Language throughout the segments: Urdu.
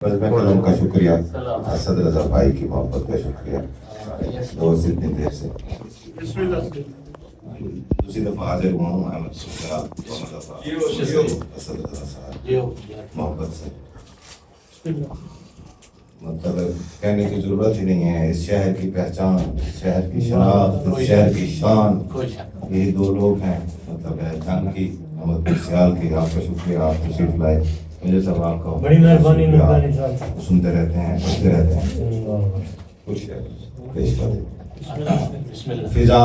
بزم قلم کا شکریہ، اسد رضا بھائی کی محبت کا شکریہ، دوست اتنی دیر سے دوسری دفعہ حاضر ہوا ہوں احمد شکریہ اسد رضا صاحب محبت سے، مطلب کہنے کی ضرورت ہی نہیں ہے، اس شہر کی پہچان، اس شہر کی شناخت، اس شہر کی شان یہی دو لوگ ہیں، مطلب ہے جنگ کی احمد سیال کی۔ آپ کا شکریہ، آپ تشریف لائے، مجھے سب آپ کا بڑی مہربانی سنتے رہتے ہیں، پڑھتے رہتے ہیں، کچھ پیش کر دیں۔ فضا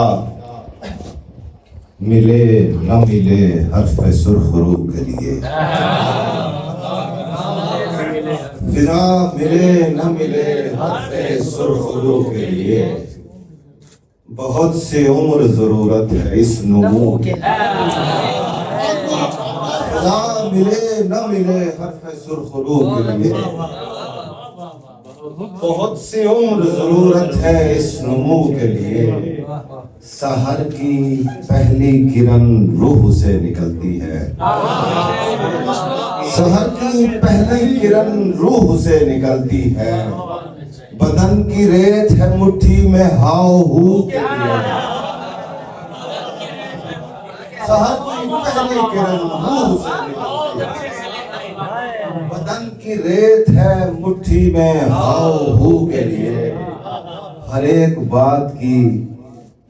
ملے نہ ملے حرف سرخ رو کے لیے، فضا ملے نہ ملے حرف سرخ رو کے لیے، بہت سی عمر ضرورت ہے اس نمو کے، فضا ملے نہ ملے حرف سرخ رو کے لیے، بہت سی عمر ضرورت ہے اس نمو کے لیے، سحر کی پہلی کرن روح سے نکلتی ہے، سحر کی پہلی کرن روح سے نکلتی ہے، بدن کی ریت ہے مٹھی میں ہاؤ ہو کے لیے، سحر کی پہلی کرن روح سے نکلتی ہے، بدن کی ریت ہے مٹھی میں ہاؤ ہو کے لیے، ہر ایک بات کی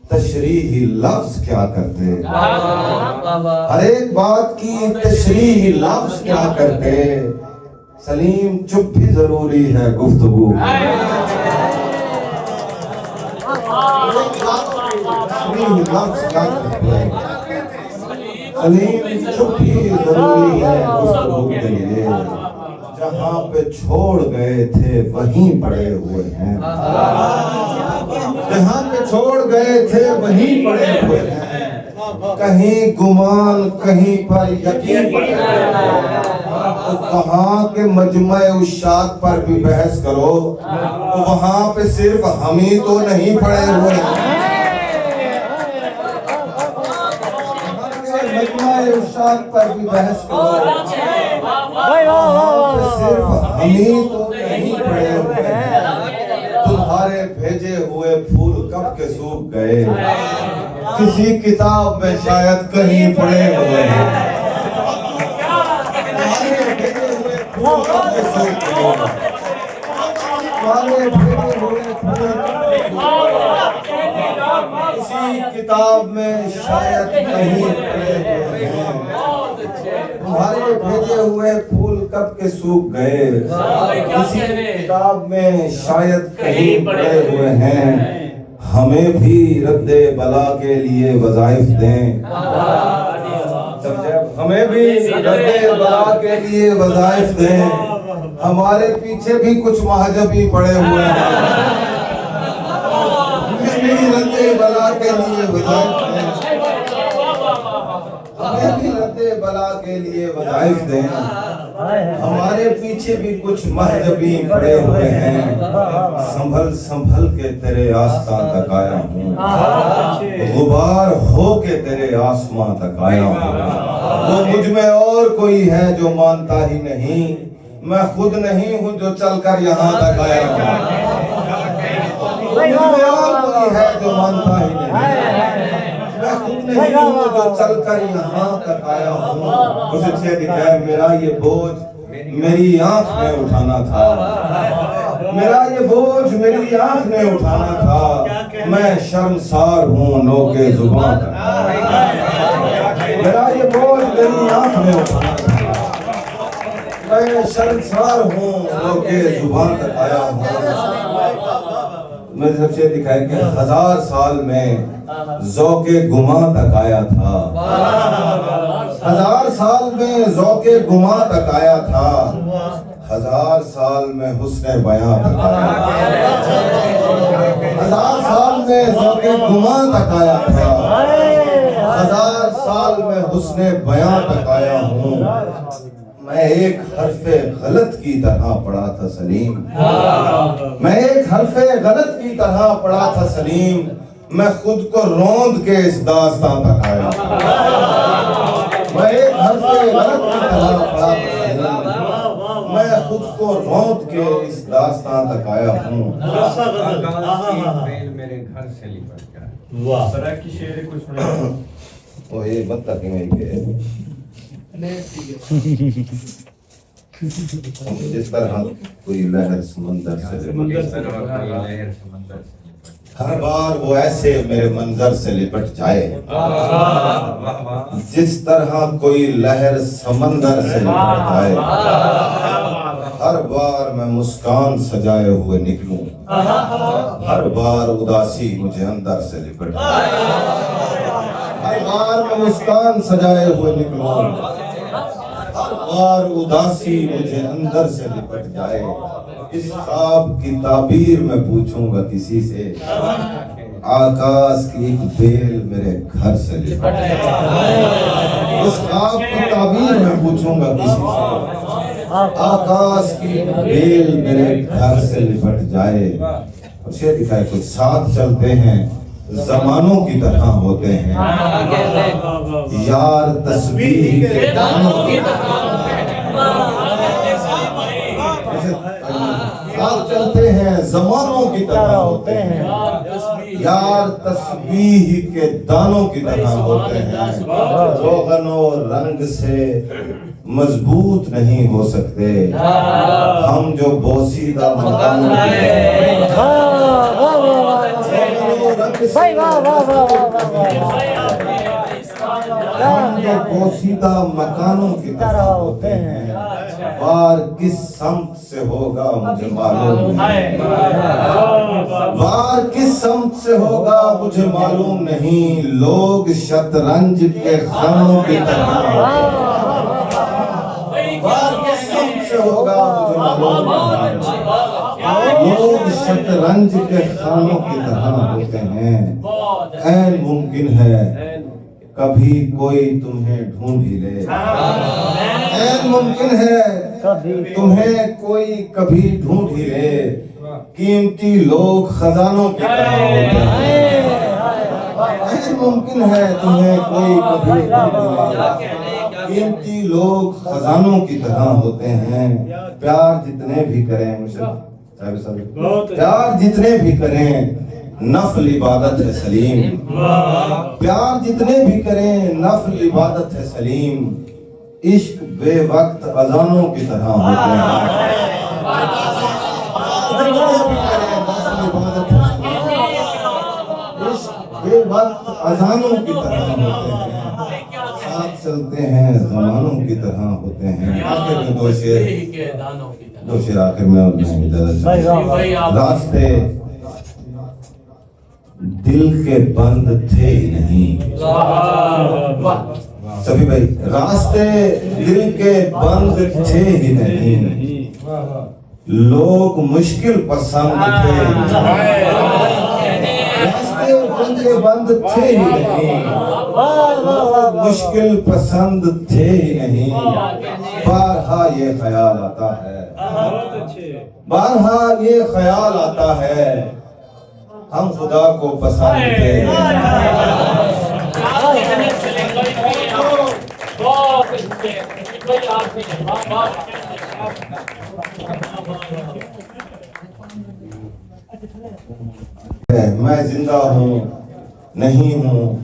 تشریحی لفظ کیا کرتے، ہر ایک بات کی تشریحی لفظ کیا کرتے، سلیم چپ بھی ضروری ہے گفتگو، تشریحی لفظ کیا کرتے، سلیم چپ بھی ضروری ہے گفتگو کے لیے، جہاں پہ چھوڑ گئے تھے وہیں پڑے ہوئے ہیں، جہاں پہ چھوڑ گئے تھے وہیں پڑے ہوئے ہیں، کہیں گمان کہیں پر یقین پڑے ہوئے ہیں، وہاں کے مجمع اشاعت پر بھی بحث کرو، وہاں پہ صرف ہم ہی تو نہیں پڑے ہوئے ہیں، مجمع اشاعت پر بھی بحث کرو، صرف ہم ہی تو نہیں پڑے ہوئے ہیں، تمہارے بھیجے ہوئے پھول کب کے سوکھ گئے، کسی کتاب میں شاید کہیں پڑے ہوئے ہیں، تمہارے بھیجے ہوئے پھول کب کے سوکھ گئے، تمہارے بھیجے ہوئے پھول کسی کتاب میں شاید کہیں پڑے ہوئے ہیں، تمہارے بھیجے ہوئے پھول کب کے سوکھ گئے، کسی کتاب میں شاید کہیں پڑے ہوئے ہیں، ہمیں بھی رد بلا کے لیے وظائف دیں، ہمیں بھی رد بلا کے لیے وظائف دیں، ہمارے پیچھے بھی کچھ مہذبی پڑے ہوئے ہیں، ہمیں بھی رد بلا کے لیے وظائف دیں، ہمیں بھی رد بلا کے لیے وظائف دیں، ہمارے پیچھے بھی کچھ مہذبی پڑے ہوئے ہیں، سنبھل سنبھل کے تیرے آستان تک آیا ہوں، غبار ہو کے تیرے آسمان تک آیا ہوں، وہ مجھ میں اور کوئی ہے جو مانتا ہی نہیں، میں خود نہیں ہوں جو چل کر یہاں تک آیا ہوں، مجھ میں اور کوئی ہے جو مانتا ہی نہیں، میں خود نہیں ہوں جو چل کر یہاں تک آیا ہوں، مجھے سے دکھائے میرا یہ بوجھ میری آنکھ میں اٹھانا تھا، میرا یہ بوجھ میری آنکھ میں اٹھانا تھا، میں شرمسار ہوں نو کے زبان تک، میرا یہ بوجھ میری آنکھ میں اٹھانا تھا، میں شرمسار ہوں نو کے زبان تک آیا ہوں، میں سب سے دکھائے کہ 1000 سال میں ذوق گماں تک آیا تھا، 1000 سال میں ذوق گماں تک آیا تھا، 1000 سال میں حسن بیاں تک آیا تھا، 1000 سال میں ذوق گماں تک آیا تھا، 1000 سال میں حسن بیاں تک آیا ہوں، میں ایک حرف غلط کی طرح پڑھا تھا سلیم، میں ایک حرف غلط کی طرح پڑھا تھا سلیم، میں خود کو روند کے اس داستان تک آیا، میں ایک حرف غلط کی طرح پڑھا تھا سلیم، میں خود کو روت کے اس داستان تک آیا ہوں. میرے گھر سے لپٹ گیا. سرا کی شعر کو سنا. وہ یہ بتا کہ میں کہ جس طرح کوئی لہر سمندر سے ہر بار وہ ایسے میرے منظر سے لپٹ جائے. جس طرح کوئی لہر سمندر سے لپٹ جائے. ہر بار میں مسکان سجائے ہوئے نکلوں. ہر بار اداسی مجھے اندر سے لپٹ جائے. ہر بار میں مسکان سجائے ہوئے نکلوں. ہر بار اداسی مجھے اندر سے لپٹ جائے. اس خواب کی تعبیر میں پوچھوں گا کسی سے. آکاش کی ایک بیل میرے گھر سے لپٹ جائے. اس خواب کی تعبیر میں پوچھوں گا کسی سے. آکاش کی ایک بیل میرے گھر سے لپٹ جائے. اور شعر لکھا ہے کچھ ساتھ چلتے ہیں زمانوں کی طرح ہوتے ہیں. یار تسبیح کے دانوں کی طرح ساتھ چلتے ہیں زمانوں کی طرح ہوتے ہیں. یار تسبیح کے دانوں کی طرح ہوتے ہیں. روغن و رنگ سے مضبوط نہیں ہو سکتے ہم جو بوسیدہ مکانوں ہم جو بوسیدہ مکانوں کی طرح ہوتے ہیں. بار کس سمت سے ہوگا مجھے معلوم نہیں. بار کس سمت سے ہوگا مجھے معلوم نہیں. لوگ شطرنج کے خانوں کی طرح. بار کس سمت سے ہوگا مجھے معلوم نہیں. لوگ شطرنج کے خانوں کی طرح ہوتے ہیں. عین ممکن ہے کبھی کوئی تمہیں ڈھونڈ ہی لے. عین ممکن ہے تمہیں کوئی کبھی ڈھونڈ ہی لے. قیمتی لوگ خزانوں کی طرح ہوتے ہیں. عین ممکن ہے تمہیں کوئی کبھی ڈھونڈ ہی لے. قیمتی لوگ خزانوں کی طرح ہوتے ہیں. پیار جتنے بھی کریں پیار جتنے بھی کریں نفل عبادت ہے سلیم. پیار جتنے بھی کریں نفل عبادت ہے سلیم. عشق بے وقت اذانوں کی طرح ہوتے ہیں. عشق بے وقت اذانوں کی طرح ہوتے ہیں. ساتھ چلتے ہیں زمانوں کی طرح ہوتے ہیں. آخر میں دو شعر آخر میں راستے دل کے بند تھے ہی نہیں. سبھی بھائی راستے دل کے بند تھے ہی نہیں. لوگ مشکل پسند تھے. راستے دل کے بند تھے ہی نہیں. لوگ مشکل پسند تھے ہی نہیں. بارہا یہ خیال آتا ہے. بارہا یہ خیال آتا ہے ہم خدا کو پسند تھے. میں زندہ ہوں نہیں ہوں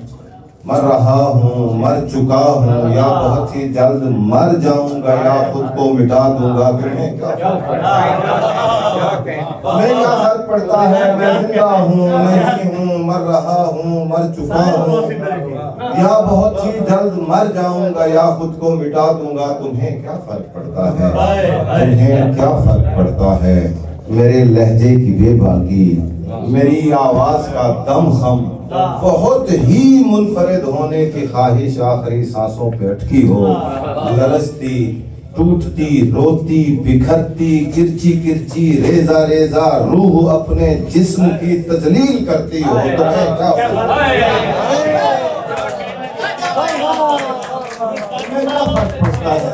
مر رہا ہوں مر چکا ہوں یا بہت ہی جلد مر جاؤں گا یا خود کو مٹا دوں گا. میں کیا فرق پڑتا ہے. میں زندہ ہوں نہیں ہوں مر رہا ہوں مر چکا ہوں یا بہت ہی جلد مر جاؤں گا یا خود کو مٹا دوں گا. تمہیں کیا فرق پڑتا ہے. تمہیں کیا فرق پڑتا ہے. میرے لہجے کی بے باکی میری آواز کا دم خم بہت ہی منفرد ہونے کی خواہش آخری سانسوں پہ اٹکی ہو. لرزتی ٹوٹتی روتی بکھرتی کرچی کرچی ریزہ ریزہ روح اپنے جسم کی تجلیل کرتی ہو. تمہیں کیا فرق پڑتا ہے.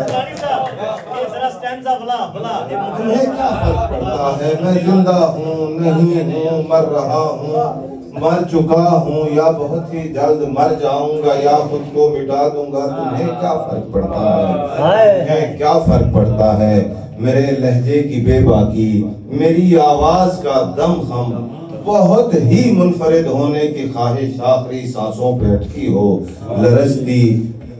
تمہیں کیا فرق پڑتا ہے. میں زندہ ہوں نہیں ہوں مر رہا ہوں مر چکا ہوں یا بہت ہی جلد مر جاؤں گا یا خود کو مٹا دوں گا. تمہیں کیا فرق پڑتا ہے. تمہیں کیا فرق پڑتا ہے. میرے لہجے کی بے باکی، میری آواز کا دم خم، بہت ہی منفرد ہونے کی خواہش آخری سانسوں پہ اٹکی ہو، لرزتی،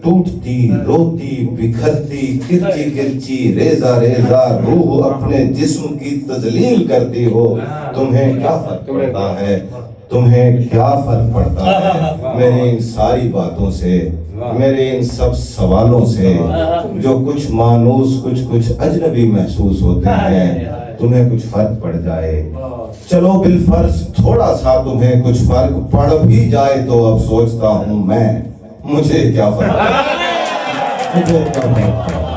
ٹوٹتی، روتی، بکھرتی، کرچی کرچی، ریزہ ریزہ روح اپنے جسم کی تذلیل کرتی ہو، تمہیں کیا فرق پڑتا ہے؟ تمہیں کیا فرق پڑتا ہے میرے ان ساری باتوں سے، میرے ان سب سوالوں سے جو کچھ مانوس کچھ اجنبی محسوس ہوتے ہیں؟ تمہیں کچھ فرق پڑ جائے، چلو بالفرض تھوڑا سا تمہیں کچھ فرق پڑ بھی جائے تو اب سوچتا ہوں میں، مجھے کیا فرق ہے؟ مجھے کیا فرق ہے؟